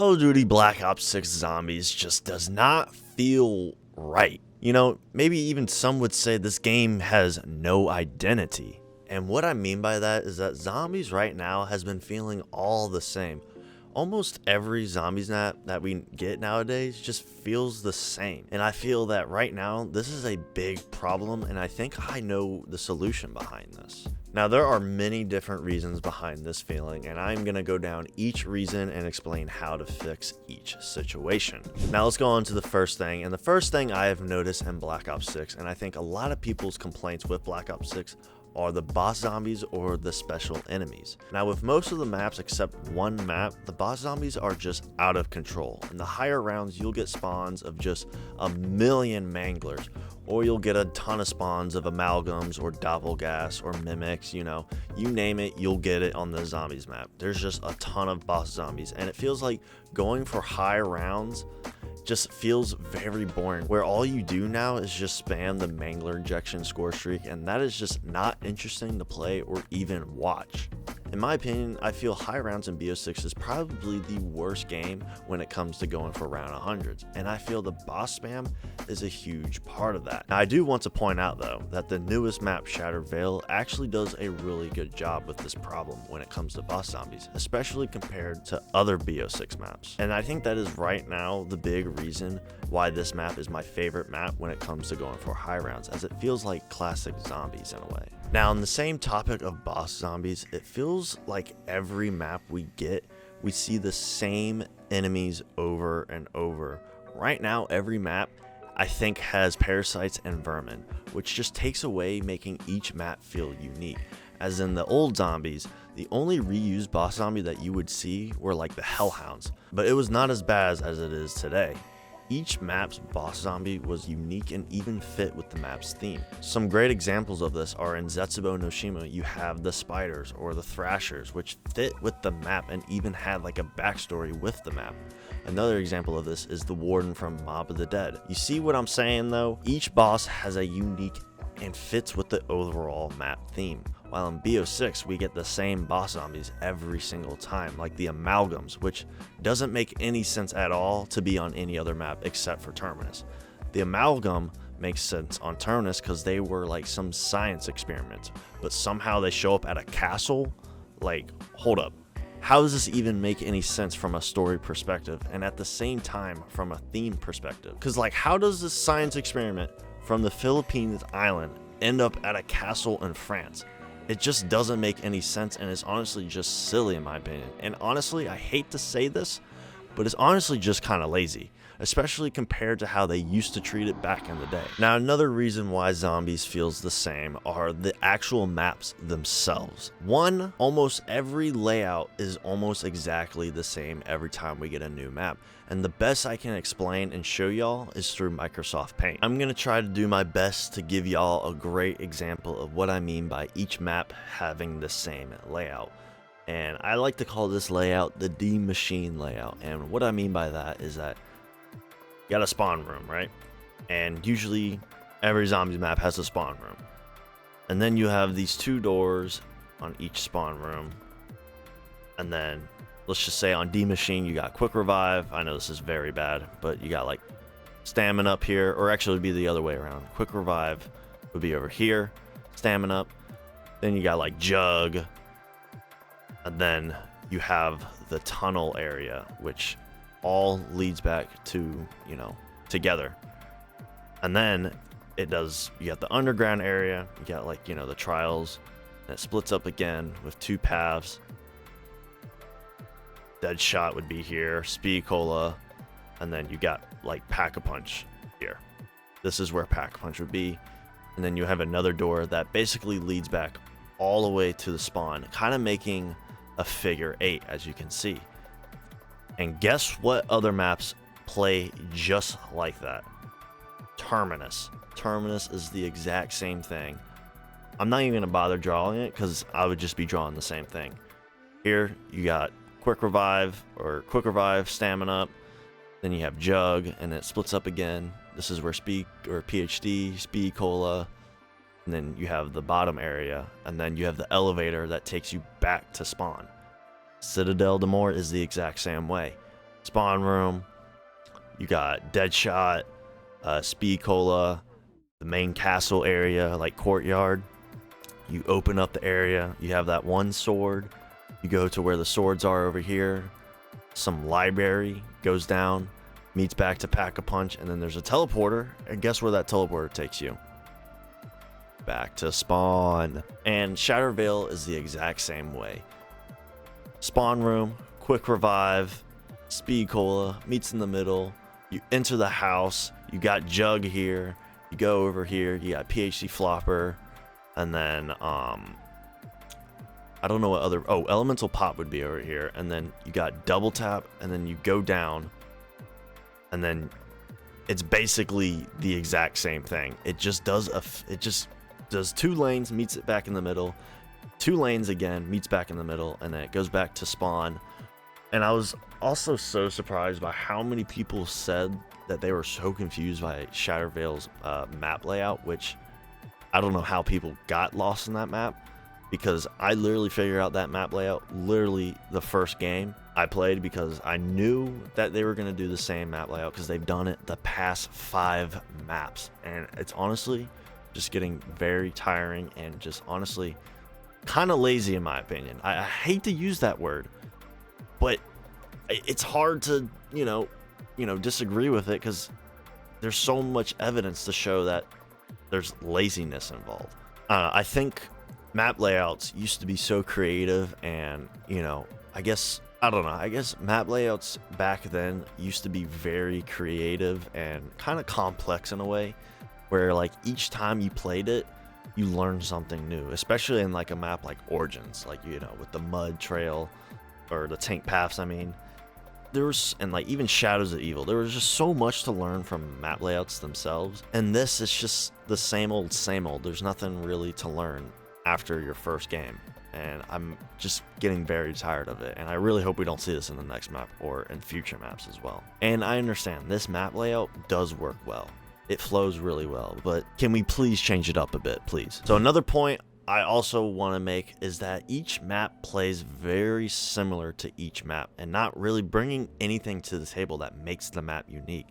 Call of Duty Black Ops 6 Zombies just does not feel right. You know, maybe even some would say this game has no identity. And what I mean by that is that Zombies right now has been feeling all the same. Almost every Zombies map that we get nowadays just feels the same. And I feel that right now, this is a big problem, and I think I know the solution behind this. Now, there are many different reasons behind this feeling, and I'm going to go down each reason and explain how to fix each situation. Now, let's go on to the first thing, and the first thing I have noticed in Black Ops 6, and I think a lot of people's complaints with Black Ops 6 are the boss zombies or the special enemies. Now, with most of the maps except one map, the boss zombies are just out of control. In the higher rounds, you'll get spawns of just a million manglers, or you'll get a ton of spawns of amalgams or doppelgas or mimics, you name it, you'll get it on the zombies map. There's just a ton of boss zombies, and it feels like going for high rounds just feels very boring, where all you do now is just spam the mangler injection score streak, and that is just not interesting to play or even watch. In my opinion, I feel high rounds in BO6 is probably the worst game when it comes to going for round 100s, and I feel the boss spam is a huge part of that. Now, I do want to point out though that the newest map, Shattered Veil, actually does a really good job with this problem when it comes to boss zombies, especially compared to other BO6 maps. And I think that is right now the big reason why this map is my favorite map when it comes to going for high rounds, as it feels like classic zombies in a way. Now, on the same topic of boss zombies, it feels like every map we get, we see the same enemies over and over. Right now, every map I think has parasites and vermin, which just takes away making each map feel unique. As in the old zombies, the only reused boss zombie that you would see were like the hellhounds, but it was not as bad as it is today. Each map's boss zombie was unique and even fit with the map's theme. Some great examples of this are in Zetsubo no Shima, you have the spiders or the thrashers, which fit with the map and even had like a backstory with the map. Another example of this is the warden from Mob of the Dead. You see what I'm saying though? Each boss has a unique and fits with the overall map theme. While in BO6 we get the same boss zombies every single time, like the amalgams, which doesn't make any sense at all to be on any other map except for Terminus. The amalgam makes sense on Terminus because they were like some science experiments, but somehow they show up at a castle. Like, hold up. How does this even make any sense from a story perspective and at the same time from a theme perspective? Because like, how does this science experiment from the Philippines island end up at a castle in France? It just doesn't make any sense, and it's honestly just silly in my opinion. And honestly, I hate to say this, but it's honestly just kind of lazy, especially compared to how they used to treat it back in the day. Now, another reason why Zombies feels the same are the actual maps themselves. One, almost every layout is almost exactly the same every time we get a new map. And the best I can explain and show y'all is through Microsoft Paint. I'm gonna try to do my best to give y'all a great example of what I mean by each map having the same layout. And I like to call this layout the D machine layout. And what I mean by that is that you got a spawn room, right? And usually every zombies map has a spawn room. And then you have these two doors on each spawn room. And then let's just say on D machine you got quick revive. I know this is very bad, but you got like stamina up here, or actually it'd be the other way around. Quick revive would be over here, stamina up. Then you got like jug. And then you have the tunnel area, which all leads back to, together. And then you got the underground area, you got like, the trials, and it splits up again with two paths. Deadshot would be here, Speed Cola, and then you got like Pack-a-Punch here. This is where Pack-a-Punch would be. And then you have another door that basically leads back all the way to the spawn, kind of making a figure 8, as you can see. And guess what other maps play just like that? Terminus. Terminus is the exact same thing. I'm not even going to bother drawing it because I would just be drawing the same thing. Here you got quick revive, stamina up. Then you have jug, and it splits up again. This is where PhD, Speed Cola. And then you have the bottom area, and then you have the elevator that takes you back to spawn. Citadel de Mort is the exact same way. spawn room, you got Deadshot, Speed Cola, the main castle area, like courtyard. You open up the area, you have that one sword, you go to where the swords are over here, some library goes down, meets back to Pack-a-Punch, and then there's a teleporter, and guess where that teleporter takes you? Back to spawn. And Shattered Vale is the exact same way. Spawn room, quick revive, Speed Cola, meets in the middle, you enter the house, you got Jug here, you go over here, you got PhD Flopper, and then I don't know what other, oh, Elemental Pop would be over here, and then you got Double Tap, and then you go down, and then it's basically the exact same thing. It just does two lanes, meets it back in the middle, 2 lanes again, meets back in the middle, and then it goes back to spawn. And I was also so surprised by how many people said that they were so confused by Shattered Vale's map layout, which I don't know how people got lost in that map, because I literally figured out that map layout literally the first game I played, because I knew that they were going to do the same map layout because they've done it the past 5 maps, and it's honestly just getting very tiring and just honestly kind of lazy in my opinion. I hate to use that word, but it's hard to disagree with it because there's so much evidence to show that there's laziness involved. I think map layouts used to be so creative, and I guess map layouts back then used to be very creative and kind of complex in a way, where like each time you played it, you learned something new, especially in like a map like Origins, like with the mud trail or the tank paths. I mean, and like even Shadows of Evil, there was just so much to learn from map layouts themselves, and this is just the same old. There's nothing really to learn after your first game, and I'm just getting very tired of it, and I really hope we don't see this in the next map or in future maps as well. And I understand this map layout does work well, it flows really well, but can we please change it up a bit, please? So another point I also want to make is that each map plays very similar to each map, and not really bringing anything to the table that makes the map unique.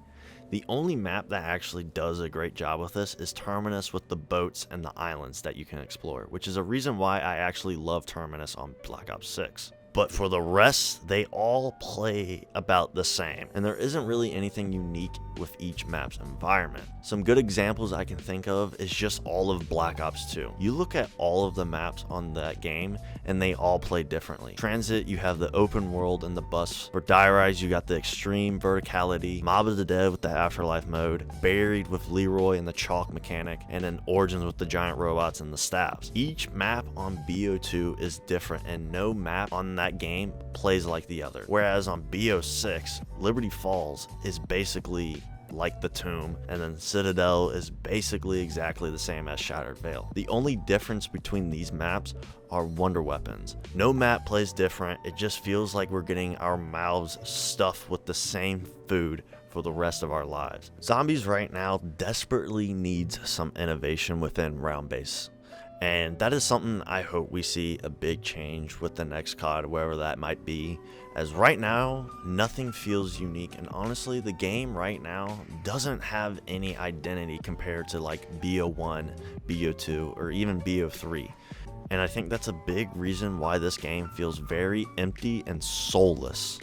The only map that actually does a great job with this is Terminus, with the boats and the islands that you can explore, which is a reason why I actually love Terminus on Black Ops 6. But for the rest, they all play about the same, and there isn't really anything unique with each map's environment. Some good examples I can think of is just all of Black Ops 2. You look at all of the maps on that game, and they all play differently. Transit, you have the open world and the bus. For Die Rise, you got the extreme verticality, Mob of the Dead with the Afterlife mode, Buried with Leroy and the chalk mechanic, and then Origins with the giant robots and the staffs. Each map on BO2 is different, and no map on that game plays like the other. Whereas on BO6, Liberty Falls is basically like the Tomb, and then Citadel is basically exactly the same as Shattered Vale. The only difference between these maps are wonder weapons. No map plays different, it just feels like we're getting our mouths stuffed with the same food for the rest of our lives. Zombies right now desperately needs some innovation within round base, and that is something I hope we see a big change with the next COD, wherever that might be, as right now nothing feels unique, and honestly the game right now doesn't have any identity compared to like BO1, BO2, or even BO3. And I think that's a big reason why this game feels very empty and soulless.